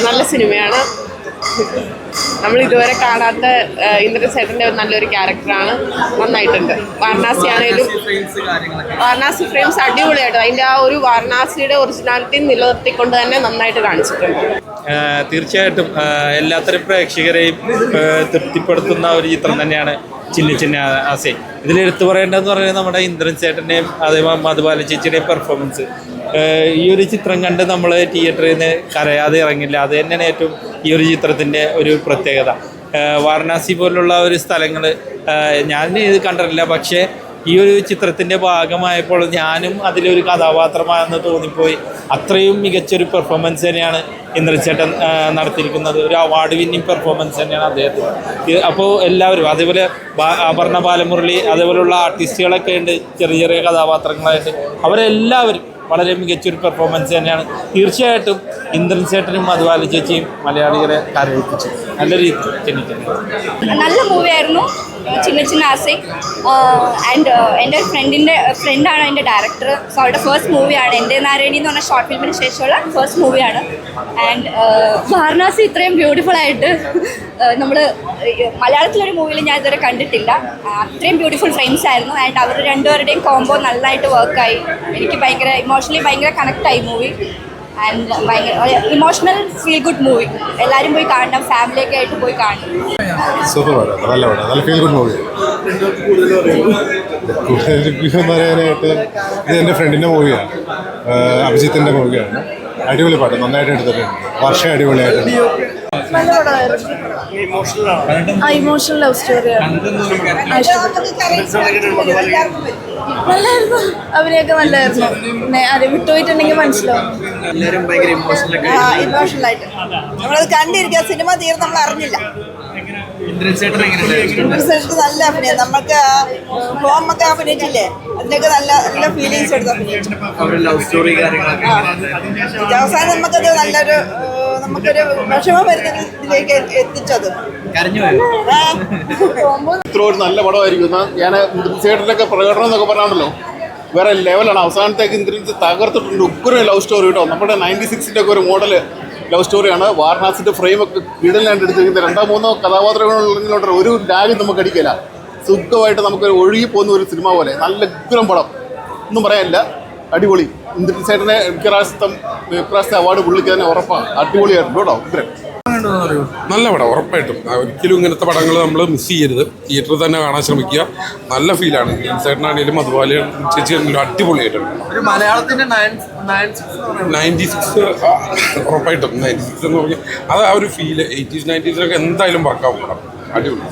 നല്ല സിനിമയാണ്. നമ്മൾ ഇതുവരെ കാണാത്ത ഇന്ദ്രൻസേട്ടൻ്റെ നല്ലൊരു ക്യാരക്ടറാണ്. നന്നായിട്ടുണ്ട്. വാരണാസി ആണെങ്കിലും വാരണാസി ഫ്രെയിംസ് അടിപൊളിയായിട്ട് അതിൻ്റെ ആ ഒരു വാരണാസിയുടെ ഒറിജിനാലിറ്റി നിലനിർത്തിക്കൊണ്ട് തന്നെ നന്നായിട്ട് കാണിച്ചിട്ടുണ്ട്. തീർച്ചയായിട്ടും എല്ലാത്തരം പ്രേക്ഷകരെയും തൃപ്തിപ്പെടുത്തുന്ന ഒരു ചിത്രം തന്നെയാണ് ചിന്ന ചിന്ന ആസൈ. ഇതിലെടുത്തു പറയേണ്ടതെന്ന് പറയുന്നത് നമ്മുടെ ഇന്ദ്രൻസേട്ടൻ്റെയും അതേപോലെ മധുബാല ചേച്ചിയുടെയും പെർഫോമൻസ്. ഈ ഒരു ചിത്രം കണ്ട് നമ്മൾ തിയേറ്ററിൽ നിന്ന് കരയാതെ ഇറങ്ങില്ല. അത് തന്നെയാണ് ഏറ്റവും ഈ ഒരു ചിത്രത്തിൻ്റെ ഒരു പ്രത്യേകത. വാരണാസി പോലുള്ള ഒരു സ്ഥലങ്ങൾ ഞാൻ ഇത് കണ്ടിട്ടില്ല. പക്ഷേ ഈ ഒരു ചിത്രത്തിൻ്റെ ഭാഗമായപ്പോൾ ഞാനും അതിലൊരു കഥാപാത്രമാണെന്ന് തോന്നിപ്പോയി. അത്രയും മികച്ചൊരു പെർഫോമൻസ് തന്നെയാണ് ഇന്ദ്രൻസേട്ടൻ നടത്തിയിരിക്കുന്നത്. ഒരു അവാർഡ് വിന്നിങ് പെർഫോമൻസ് തന്നെയാണ് അദ്ദേഹത്തിന്. അപ്പോൾ എല്ലാവരും അതേപോലെ അപർണ ബാലമുരളി അതേപോലെയുള്ള ആർട്ടിസ്റ്റുകളൊക്കെ ഉണ്ട്, ചെറിയ ചെറിയ കഥാപാത്രങ്ങളായിട്ട്. അവരെല്ലാവരും വളരെ മികച്ചൊരു പെർഫോമൻസ് തന്നെയാണ്. തീർച്ചയായിട്ടും ഇന്ദ്രൻസേട്ടനും മധുബാല ചേച്ചിയും മലയാളികളെ കരയിപ്പിച്ചു. നല്ല രീതിയിൽ ചെന്നിട്ടുണ്ട്. നല്ല മൂവിയായിരുന്നു ചിന്ന ചിന്ന ആസൈ. ആൻഡ് എൻ്റെ ഫ്രണ്ടാണ് എൻ്റെ ഡയറക്ടർ. സോ അവരുടെ ഫസ്റ്റ് മൂവിയാണ്. എൻ്റെ നാരായണി എന്ന് പറഞ്ഞ ഷോർട്ട് ഫിലിമിന് ശേഷമുള്ള ഫസ്റ്റ് മൂവിയാണ്. ആൻഡ് വാരണാസി ഇത്രയും ബ്യൂട്ടിഫുൾ ആയിട്ട് നമ്മൾ മലയാളത്തിലൊരു മൂവിയിൽ ഞാൻ ഇതുവരെ കണ്ടിട്ടില്ല. അത്രയും ബ്യൂട്ടിഫുൾ ഫ്രെയിംസ് ആയിരുന്നു. ആൻഡ് അവർ രണ്ടുപേരുടെയും കോംബോ നല്ലതായിട്ട് വർക്കായി. എനിക്ക് ഭയങ്കര ഇമോഷണലി ഭയങ്കര കണക്റ്റായി മൂവി. ആൻഡ് ഭയങ്കര ഇമോഷണൽ ഫീൽ ഗുഡ് മൂവി. എല്ലാവരും പോയി കാണണം, ഫാമിലിയൊക്കെ ആയിട്ട് പോയി കാണണം. സൂപ്പർ പടം, നല്ല പടം, നല്ല ഫീൽ ഗുഡ് മൂവി. കൂടുതൽ റിവ്യൂ എന്ന് പറയാനായിട്ട് ഇത് എൻ്റെ ഫ്രണ്ടിൻ്റെ മൂവിയാണ്, അഭിജിത്തിൻ്റെ മൂവിയാണ്. അടിപൊളി പാട്ട്, നന്നായിട്ട് എടുത്തിട്ടുണ്ട്. വർഷം അടിപൊളിയായിട്ടുണ്ട്. നല്ല പടമായിരുന്നു. ഇമോഷണൽ ലവ് സ്റ്റോറിയാണ്. നല്ലായിരുന്നു. അവരെയൊക്കെ നല്ലായിരുന്നു. പിന്നെ അത് വിട്ടുപോയിട്ടുണ്ടെങ്കിൽ മനസ്സിലാവും. ഇമോഷണലായിട്ട് നമ്മളത് കണ്ടിരിക്കുക. സിനിമ തീർന്ന് നമ്മൾ അറിഞ്ഞില്ല. നല്ല അഭിനയം. നമുക്ക് ഹോമൊക്കെ അഭിനയിച്ചില്ലേ, അതിനൊക്കെ നല്ല നല്ല ഫീലിങ്സ് എടുത്ത് അഭിനയിച്ചു. അവസാനം നമുക്കത് നല്ലൊരു നമുക്കൊരു വിഷമം വരുന്ന ഇതിലേക്ക് എത്തിച്ചത്. ഇത്ര ഒരു നല്ല പടമായിരിക്കും. ഞാൻ ഇന്ദ്രൻസേട്ടനൊക്കെ പ്രകടനം എന്നൊക്കെ പറഞ്ഞാണല്ലോ വേറെ ലെവലാണ്. അവസാനത്തേക്ക് ഇന്ദ്രൻസ് തകർത്തിട്ടുണ്ട്. ഉഗ്രൻ ലവ് സ്റ്റോറി കേട്ടോ. നമ്മുടെ 96-ൻ്റെ ഒക്കെ ഒരു മോഡൽ ലവ് സ്റ്റോറിയാണ്. വാരണാസിൻ്റെ ഫ്രെയിമൊക്കെ കിടലാണ്ട് എടുത്തിരിക്കുന്നത്. 2-3 കഥാപാത്രങ്ങളുള്ള ഒരു ലാഗും നമുക്ക് അടിക്കില്ല. സുഖമായിട്ട് നമുക്ക് ഒഴുകി പോകുന്ന ഒരു സിനിമ പോലെ നല്ല ഉഗ്രം പടം, ഒന്നും പറയാനില്ല. അടിപൊളി. ഇന്ദ്രൻസേട്ടനെ ഇപ്രാവശ്യത്തെ അവാർഡ് പുള്ളിക്ക് തന്നെ ഉറപ്പാണ്. അടിപൊളിയായിരുന്നു കേട്ടോ. ഉഗ്രം നല്ല പടം, ഉറപ്പായിട്ടും. ഒരിക്കലും ഇങ്ങനത്തെ പടങ്ങൾ നമ്മൾ മിസ് ചെയ്യരുത്. തിയേറ്ററിൽ തന്നെ കാണാൻ ശ്രമിക്കുക. നല്ല ഫീലാണ്. ഇന്ദ്രൻസേട്ടനാണെങ്കിലും അതുപോലെ ചേച്ചിയാണെങ്കിലും അടിപൊളിയായിട്ടുണ്ട്. മലയാളത്തിൻ്റെ 96 ഉറപ്പായിട്ടും 96 എന്ന് പറഞ്ഞാൽ അത് ആ ഒരു ഫീല് 80s 90s എന്തായാലും വർക്കാവും. അടിപൊളി.